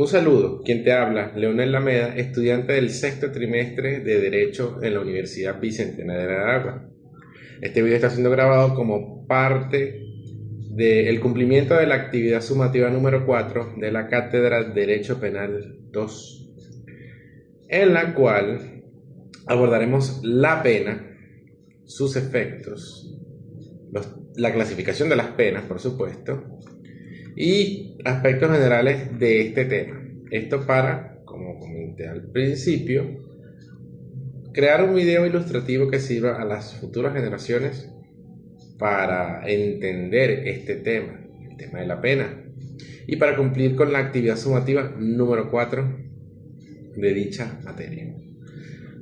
Un saludo, quien te habla, Leonel Lameda, estudiante del sexto trimestre de Derecho en la Universidad Bicentenaria de Aragua. Este video está siendo grabado como parte del cumplimiento de la actividad sumativa número 4 de la Cátedra Derecho Penal 2, en la cual abordaremos la pena, sus efectos, la clasificación de las penas, por supuesto, y aspectos generales de este tema. Esto para, como comenté al principio, crear un video ilustrativo que sirva a las futuras generaciones para entender este tema, el tema de la pena, y para cumplir con la actividad sumativa número 4 de dicha materia.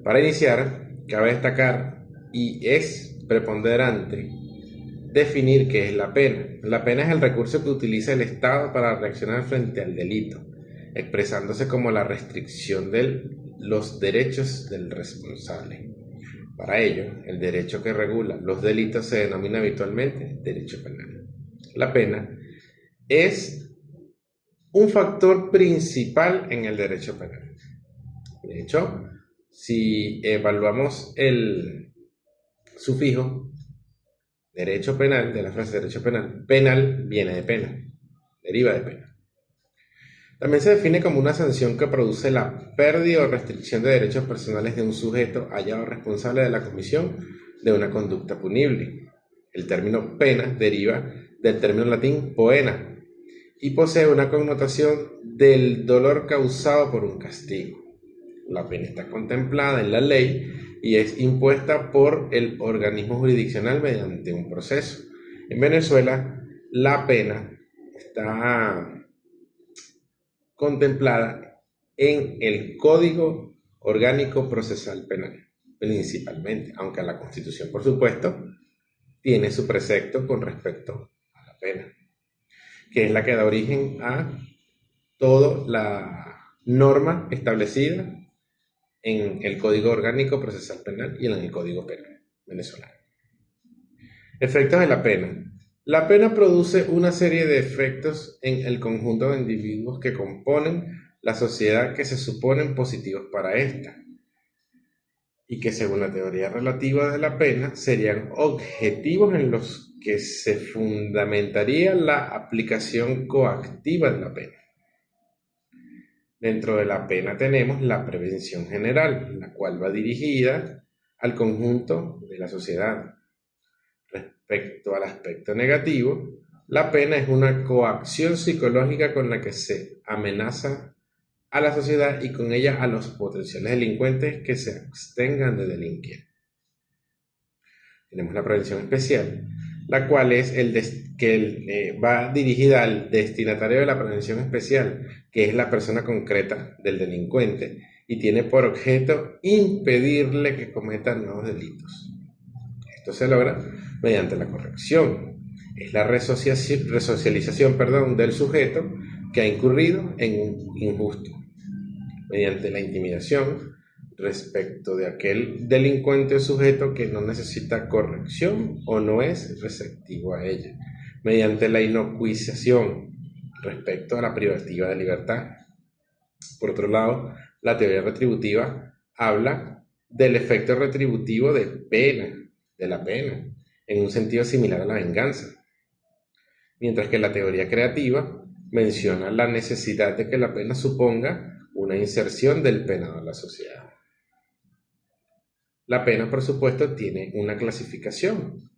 Para iniciar, cabe destacar y es preponderante definir qué es la pena. La pena es el recurso que utiliza el Estado para reaccionar frente al delito, expresándose como la restricción de los derechos del responsable. Para ello, el derecho que regula los delitos se denomina habitualmente derecho penal. La pena es un factor principal en el derecho penal. De hecho, si evaluamos el sufijo derecho penal, de la frase derecho penal, penal viene de pena, deriva de pena. También se define como una sanción que produce la pérdida o restricción de derechos personales de un sujeto hallado responsable de la comisión de una conducta punible. El término pena deriva del término latín poena y posee una connotación del dolor causado por un castigo. La pena está contemplada en la ley y es impuesta por el organismo jurisdiccional mediante un proceso. En Venezuela, la pena está contemplada en el Código Orgánico Procesal Penal, principalmente, aunque la Constitución, por supuesto, tiene su precepto con respecto a la pena, que es la que da origen a toda la norma establecida en el Código Orgánico Procesal Penal y en el Código Penal venezolano. Efectos de la pena. La pena produce una serie de efectos en el conjunto de individuos que componen la sociedad que se suponen positivos para esta y que según la teoría relativa de la pena serían objetivos en los que se fundamentaría la aplicación coactiva de la pena. Dentro de la pena tenemos la prevención general, la cual va dirigida al conjunto de la sociedad. Respecto al aspecto negativo, la pena es una coacción psicológica con la que se amenaza a la sociedad y con ella a los potenciales delincuentes que se abstengan de delinquir. Tenemos la prevención especial, la cual es va dirigida al destinatario de la prevención especial, que es la persona concreta del delincuente, y tiene por objeto impedirle que cometa nuevos delitos. Esto se logra mediante la corrección. Es la resocialización del sujeto que ha incurrido en un injusto, mediante la intimidación respecto de aquel delincuente o sujeto que no necesita corrección o no es receptivo a ella, mediante la inocuización respecto a la privativa de libertad. Por otro lado, la teoría retributiva habla del efecto retributivo de la pena, en un sentido similar a la venganza, mientras que la teoría creativa menciona la necesidad de que la pena suponga una inserción del penado en la sociedad. La pena, por supuesto, tiene una clasificación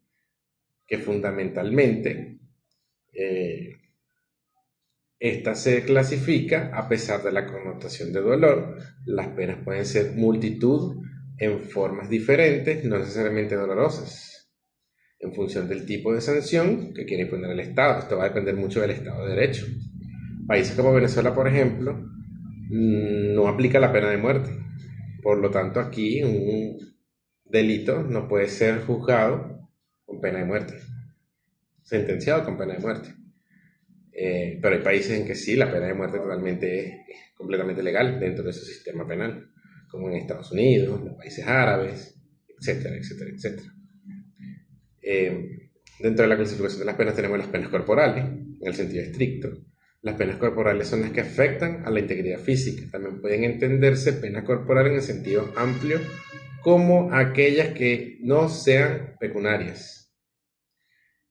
que fundamentalmente esta se clasifica a pesar de la connotación de dolor. Las penas pueden ser multitud en formas diferentes, no necesariamente dolorosas, en función del tipo de sanción que quiere imponer el Estado. Esto va a depender mucho del Estado de Derecho. Países como Venezuela, por ejemplo, no aplica la pena de muerte. Por lo tanto, aquí un delito no puede ser juzgado con pena de muerte, sentenciado con pena de muerte. Pero hay países en que sí, la pena de muerte es completamente legal dentro de su sistema penal, como en Estados Unidos, los países árabes, etcétera, etcétera, etcétera. Dentro de la clasificación de las penas tenemos las penas corporales, en el sentido estricto, Las penas corporales son las que afectan a la integridad física. También pueden entenderse penas corporales en el sentido amplio como aquellas que no sean pecuniarias.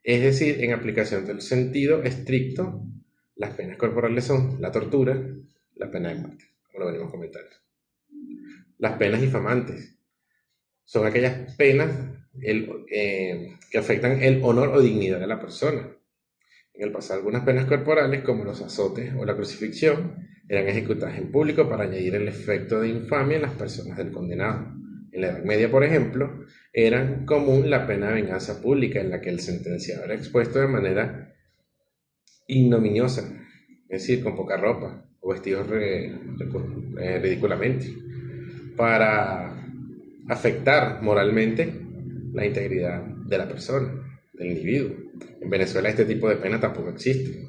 Es decir, en aplicación del sentido estricto, las penas corporales son la tortura, la pena de muerte, como lo venimos comentando. Las penas difamantes son aquellas penas que afectan el honor o dignidad de la persona. En el pasado, algunas penas corporales, como los azotes o la crucifixión, eran ejecutadas en público para añadir el efecto de infamia en las personas del condenado. En la Edad Media, por ejemplo, era común la pena de venganza pública, en la que el sentenciado era expuesto de manera ignominiosa, es decir, con poca ropa o vestidos ridículamente, para afectar moralmente la integridad de la persona, del individuo. En Venezuela este tipo de pena tampoco existe.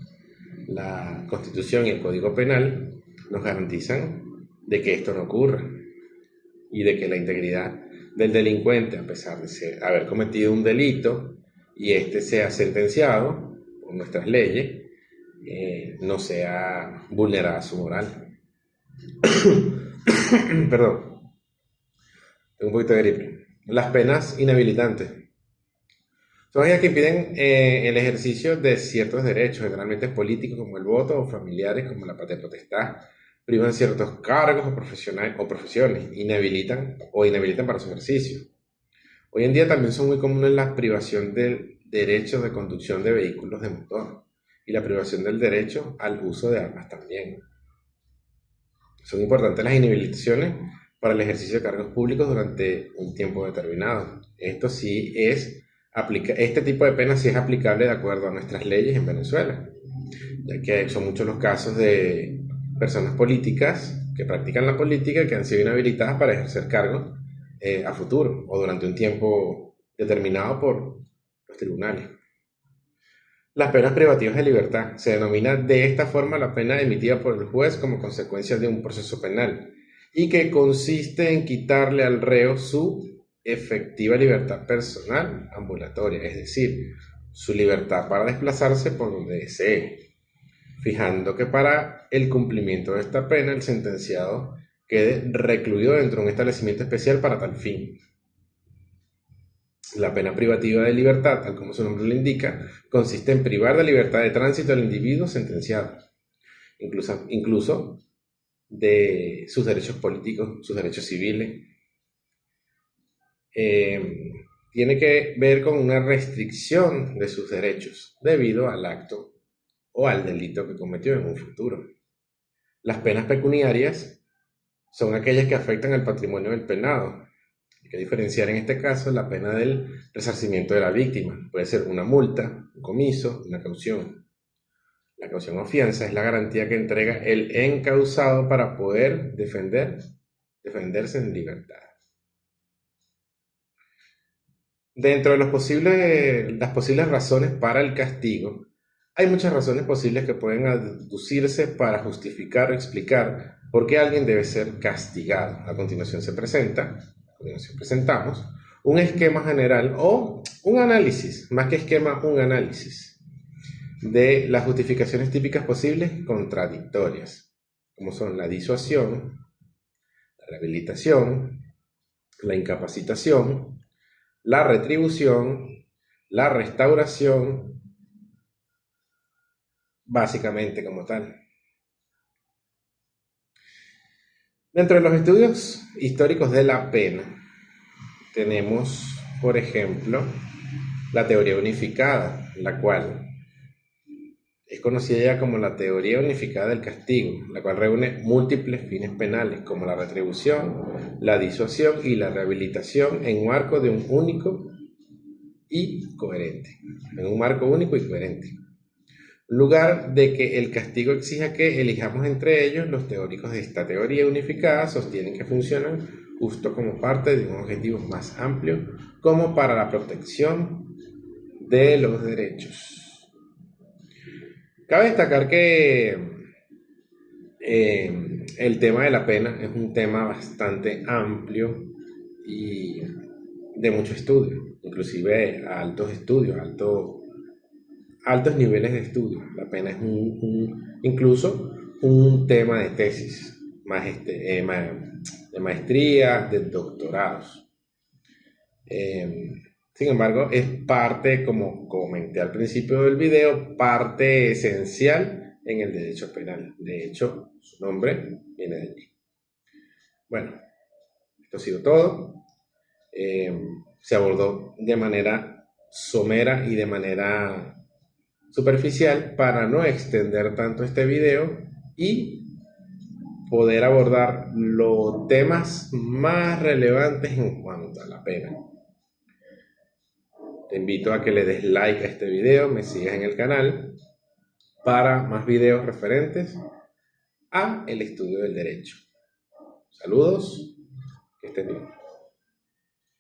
La Constitución y el Código Penal nos garantizan de que esto no ocurra y de que la integridad del delincuente, a pesar de haber cometido un delito y este sea sentenciado por nuestras leyes, no sea vulnerada su moral. Perdón, tengo un poquito de gripe. Las penas inhabilitantes son aquellas que impiden el ejercicio de ciertos derechos, generalmente políticos como el voto, o familiares como la patria potestad, privan ciertos cargos o profesiones, inhabilitan para su ejercicio. Hoy en día también son muy comunes la privación del derecho de conducción de vehículos de motor y la privación del derecho al uso de armas también. Son importantes las inhabilitaciones para el ejercicio de cargos públicos durante un tiempo determinado. Este tipo de pena sí es aplicable de acuerdo a nuestras leyes en Venezuela, ya que son muchos los casos de personas políticas que practican la política y que han sido inhabilitadas para ejercer cargos a futuro o durante un tiempo determinado por los tribunales. Las penas privativas de libertad. Se denomina de esta forma la pena emitida por el juez como consecuencia de un proceso penal y que consiste en quitarle al reo su efectiva libertad personal ambulatoria, es decir, su libertad para desplazarse por donde desee, fijando que para el cumplimiento de esta pena el sentenciado quede recluido dentro de un establecimiento especial para tal fin. La pena privativa de libertad, tal como su nombre lo indica, consiste en privar de libertad de tránsito al individuo sentenciado, incluso de sus derechos políticos, sus derechos civiles. Tiene que ver con una restricción de sus derechos debido al acto o al delito que cometió en un futuro. Las penas pecuniarias son aquellas que afectan al patrimonio del penado. Hay que diferenciar en este caso la pena del resarcimiento de la víctima. Puede ser una multa, un comiso, una caución. La caución o fianza es la garantía que entrega el encausado para poder defenderse en libertad. Dentro de las posibles razones para el castigo, hay muchas razones posibles que pueden aducirse para justificar o explicar por qué alguien debe ser castigado. A continuación presentamos un esquema general o un análisis, más que esquema, un análisis de las justificaciones típicas posibles contradictorias, como son la disuasión, la rehabilitación, la incapacitación, la retribución, la restauración, básicamente como tal. Dentro de los estudios históricos de la pena, tenemos, por ejemplo, la teoría unificada, la cual es conocida ya como la teoría unificada del castigo, la cual reúne múltiples fines penales como la retribución, la disuasión y la rehabilitación en un marco único y coherente. En lugar de que el castigo exija que elijamos entre ellos, los teóricos de esta teoría unificada sostienen que funcionan justo como parte de un objetivo más amplio, como para la protección de los derechos. Cabe destacar que el tema de la pena es un tema bastante amplio y de mucho estudio, inclusive altos estudios, altos niveles de estudio. La pena es incluso un tema de tesis, de maestría, de doctorados. Sin embargo, es parte, como comenté al principio del video, parte esencial en el derecho penal. De hecho, su nombre viene de allí. Bueno, esto ha sido todo. Se abordó de manera somera y de manera superficial para no extender tanto este video y poder abordar los temas más relevantes en cuanto a la pena. Te invito a que le des like a este video, me sigas en el canal para más videos referentes a el estudio del derecho. Saludos, que estén bien.